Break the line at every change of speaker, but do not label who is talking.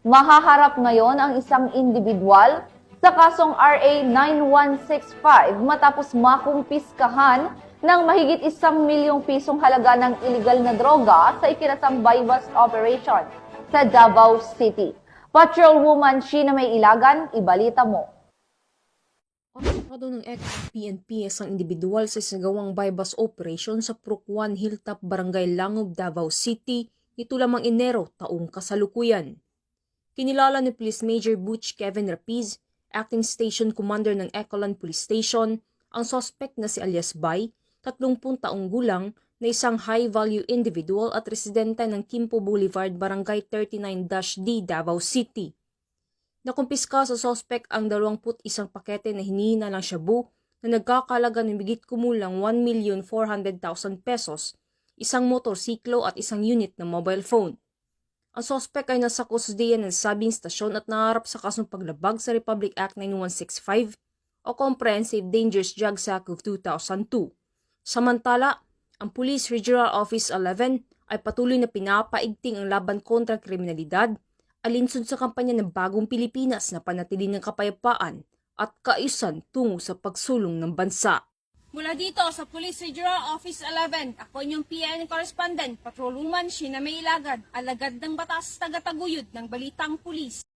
Mahaharap ngayon ang isang individual sa kasong RA 9165 matapos makumpiskahan ng mahigit 1 milyong pisong halaga ng iligal na droga sa ikinasang bypass operation sa Davao City. Patrolwoman Sheena May Ilagan, ibalita mo.
Akusado ng PNP ang individual sa sinagawang bypass operation sa Purukwan Hilltop, Barangay Langob, Davao City nito lamang Enero taong kasalukuyan. Kinilala ni Police Major Butch Kevin Rapiz, Acting Station Commander ng Ecolan Police Station, ang suspect na si alias Bay, 30 taong gulang na isang high-value individual at residente ng Kimpo Boulevard, Barangay 39-D, Davao City. Nakumpiska sa suspect ang 21 pakete na hinihina ng shabu na nagkakalaga ng bigit kumulang 1,400,000 pesos, isang motorsiklo at isang unit ng mobile phone. Ang suspect ay nasa kusdiyan ng sabing stasyon at naharap sa kasong paglabag sa Republic Act 9165 o Comprehensive Dangerous Drugs Act of 2002. Samantala, ang Police Regional Office 11 ay patuloy na pinapaigting ang laban kontra kriminalidad alinsod sa kampanya ng Bagong Pilipinas na panatili ng kapayapaan at kaayusan tungo sa pagsulong ng bansa.
Mula dito sa Police Regional Office 11, ako inyong PN Correspondent, Patrolwoman Sheena May Ilagan, alagad ng batas tagataguyod ng Balitang Pulis.